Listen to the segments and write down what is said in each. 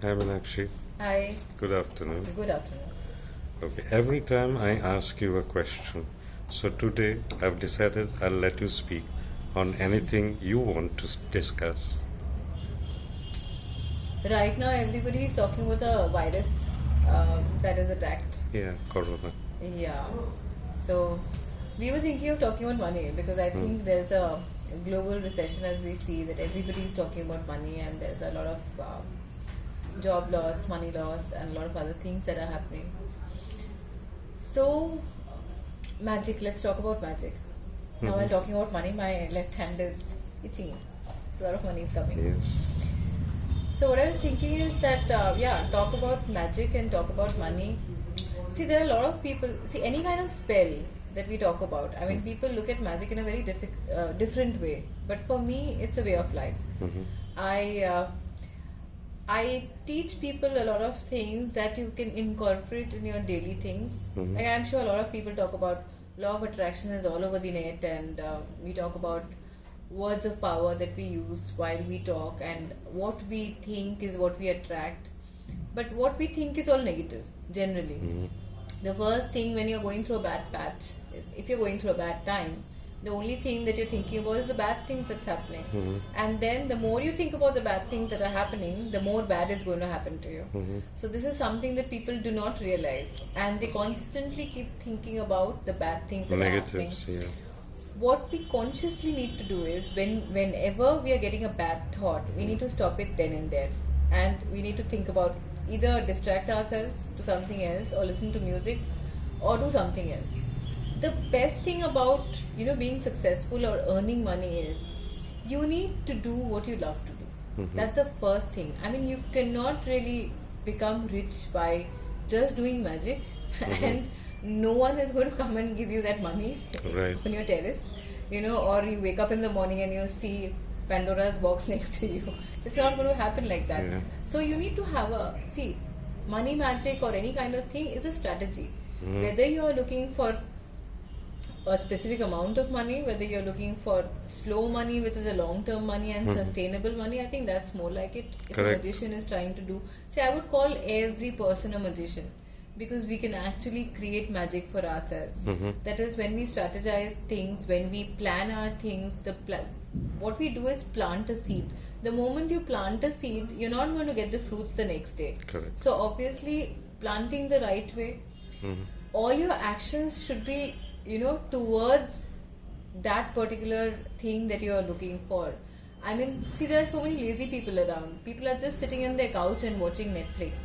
Hi Meenakshii, Hi, good afternoon. good afternoon. Okay, every time I ask you a question, so today I've decided I'll let you speak on anything you want to discuss. Right now, everybody is talking about the virus that is attacked. Yeah, Corona. Yeah. So, we were thinking of talking about money because I Hmm. think there's a global recession as we see that everybody is talking about money and there's a lot of job loss, money loss, and a lot of other things that are happening. So, magic, let's talk about magic. Now, while talking about money, my left hand is itching. So, a lot of money is coming. Yes. So what I was thinking is that talk about magic and talk about money. See, there are a lot of people. See, any kind of spell that we talk about. I mean, people look at magic in a very different way. But for me, it's a way of life. Mm-hmm. I I teach people a lot of things that you can incorporate in your daily things. Mhm. Like I'm sure a lot of people talk about law of attraction is all over the net, and we talk about words of power that we use while we talk, and what we think is what we attract. But what we think is all negative generally. The first thing when you're going through a bad patch is if you're going through a bad time, the only thing that you're thinking about is the bad things that's happening. And then the more you think about the bad things that are happening, the more bad is going to happen to you. So this is something that people do not realize, and they constantly keep thinking about the bad things that are happening. Negatives, yeah. What we consciously need to do is whenever we are getting a bad thought, we need to stop it then and there, and we need to think about either distract ourselves to something else or listen to music or do something else. The best thing about being successful or earning money is you need to do what you love to do. That's the first thing. I mean, you cannot really become rich by just doing magic and no one is going to come and give you that money Right. on your terrace, or you wake up in the morning and you see Pandora's box next to you. It's not going to happen like that. Yeah. So you need to have money magic or any kind of thing is a strategy. Whether you are looking for a specific amount of money, whether you're looking for slow money, which is a long-term money, and sustainable money, I think that's more like it. If Correct. a magician is trying to do, say, I would call every person a magician because we can actually create magic for ourselves. That is when we strategize things, when we plan our things. What we do is plant a seed. The moment you plant a seed, you're not going to get the fruits the next day. Correct. So obviously, planting the right way, all your actions should be towards that particular thing that you are looking for. I mean, see, there are so many lazy people around. People are just sitting on their couch and watching Netflix,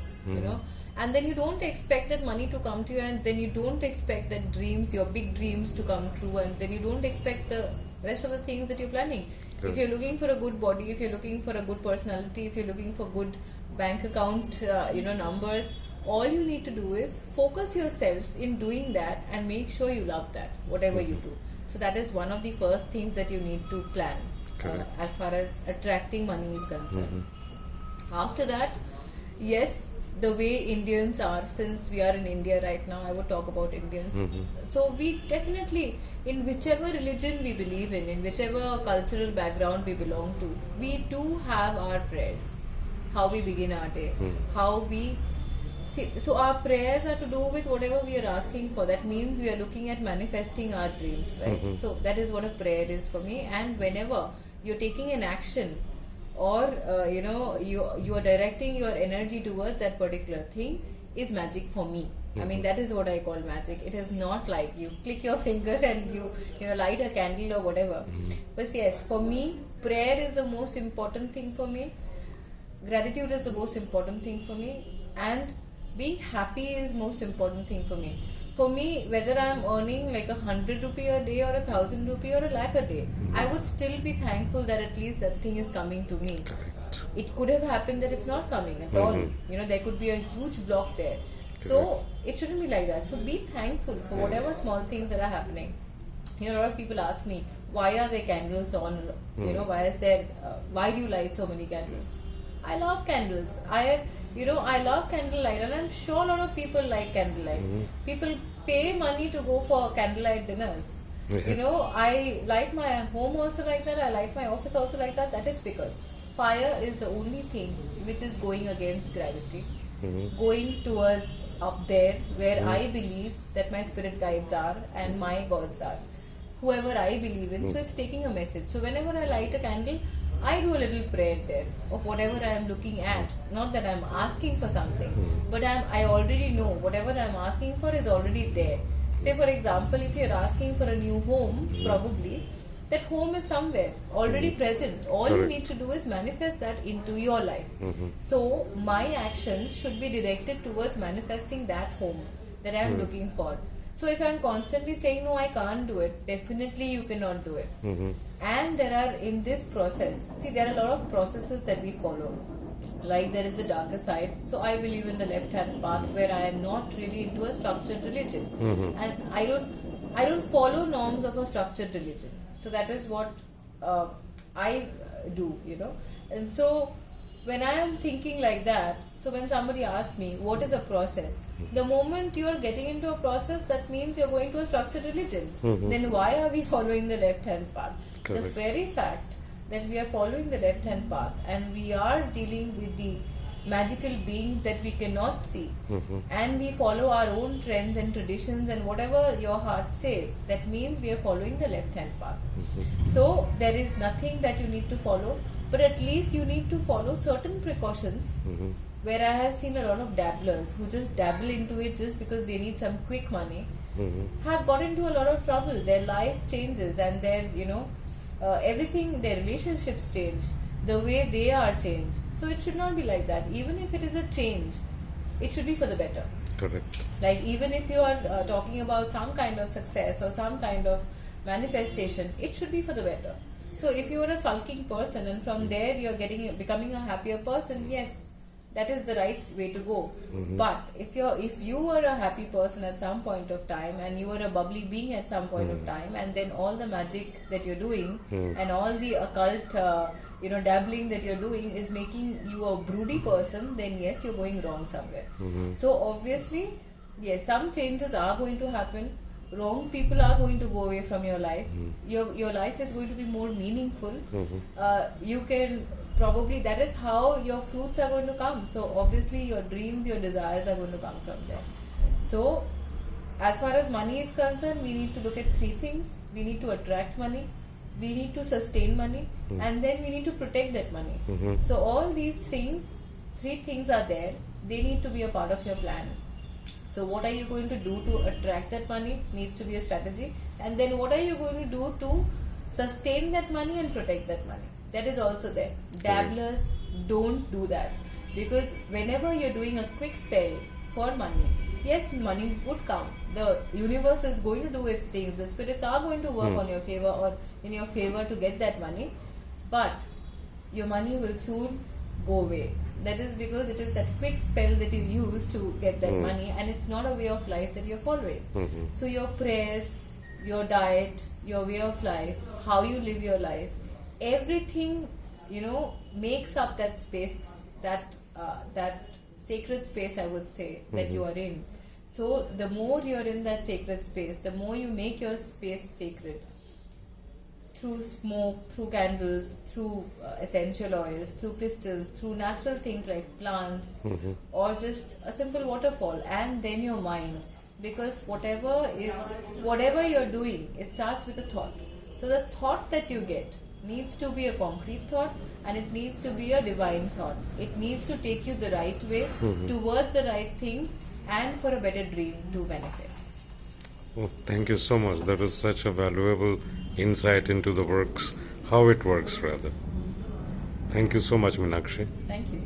and then you don't expect that money to come to you, and then you don't expect that your big dreams to come true, and then you don't expect the rest of the things that you're planning. If you're looking for a good body, if you're looking for a good personality, if you're looking for good bank account, numbers, all you need to do is focus yourself in doing that and make sure you love that, whatever you do. So that is one of the first things that you need to plan as far as attracting money is concerned. After that, yes, the way Indians are, since we are in India right now, I would talk about Indians. So we definitely, in whichever religion we believe in whichever cultural background we belong to, we do have our prayers, how we begin our day, how we see. So our prayers are to do with whatever we are asking for. That means we are looking at manifesting our dreams, right? So that is what a prayer is for me. And whenever you're taking an action, or you are directing your energy towards that particular thing, is magic for me. I mean, that is what I call magic. It is not like you click your finger and you light a candle or whatever. But yes, for me, prayer is the most important thing for me. Gratitude is the most important thing for me, and being happy is most important thing for me. For me, whether I'm earning like 100 rupee a day or 1,000 rupee or 1 lakh a day, I would still be thankful that at least that thing is coming to me. Correct. It could have happened that it's not coming at all. There could be a huge block there. So it shouldn't be like that. So be thankful for whatever small things that are happening. A lot of people ask me, why are there candles on? Why do you light so many candles? I love candles. I love candlelight, and I'm sure a lot of people like candlelight. People pay money to go for candlelight dinners. I light my home also like that. I light my office also like that. That is because fire is the only thing which is going against gravity, Mm-hmm. going towards up there where I believe that my spirit guides are and my gods are, whoever I believe in. So it's taking a message. So whenever I light a candle, I do a little prayer there of whatever I am looking at. Not that I'm asking for something, but I already know whatever I'm asking for is already there. Say for example, if you're asking for a new home, probably that home is somewhere already present. All you Correct. need to do is manifest that into your life. So my actions should be directed towards manifesting that home that I'm looking for. So if I'm constantly saying no, I can't do it, definitely you cannot do it. And there are in this process, see, there are a lot of processes that we follow. Like there is the darker side. So I believe in the left-hand path where I am not really into a structured religion, and I don't follow norms of a structured religion. So that is what I do, And so when I am thinking like that, so when somebody asks me what is a process, the moment you are getting into a process, that means you're going to a structured religion. Then why are we following the left-hand path? The Correct. very fact that we are following the left-hand path and we are dealing with the magical beings that we cannot see, and we follow our own trends and traditions and whatever your heart says, that means we are following the left-hand path. So there is nothing that you need to follow, but at least you need to follow certain precautions. Where I have seen a lot of dabblers who just dabble into it just because they need some quick money, have got into a lot of trouble. Their life changes and their everything, their relationships change, the way they are changed. So it should not be like that. Even if it is a change, it should be for the better. Correct. Like even if you are talking about some kind of success or some kind of manifestation, it should be for the better. So if you are a sulking person and from there you are becoming a happier person, yes, that is the right way to go. But if you were a happy person at some point of time and you were a bubbly being at some point of time, and then all the magic that you're doing and all the occult dabbling that you're doing is making you a broody person, then yes, you're going wrong somewhere. So obviously, yes, some changes are going to happen. Wrong people are going to go away from your life. Your life is going to be more meaningful. You can probably, that is how your fruits are going to come. So obviously your dreams, your desires are going to come from there. So as far as money is concerned, we need to look at three things. We need to attract money, we need to sustain money, and then we need to protect that money. So all these three things are there. They need to be a part of your plan. So what are you going to do to attract that money needs to be a strategy, and then what are you going to do to sustain that money and protect that money? That is also there. Dabblers don't do that, because whenever you're doing a quick spell for money, yes, money would come. The universe is going to do its things. The spirits are going to work on your favor or in your favor to get that money, but your money will soon go away. That is because it is that quick spell that you use to get that money, and it's not a way of life that you're following. So your prayers, your diet, your way of life, how you live your life, everything makes up that space, that sacred space, I would say, that you are in. So the more you're in that sacred space, the more you make your space sacred through smoke, through candles, through essential oils, through crystals, through natural things like plants, or just a simple waterfall, and then your mind. Because whatever you're doing, it starts with a thought. So the thought that you get needs to be a concrete thought, and it needs to be a divine thought. It needs to take you the right way, towards the right things, and for a better dream to manifest. Oh, thank you so much. That was such a valuable insight into the works, how it works rather. Thank you so much, Meenakshii. Thank you.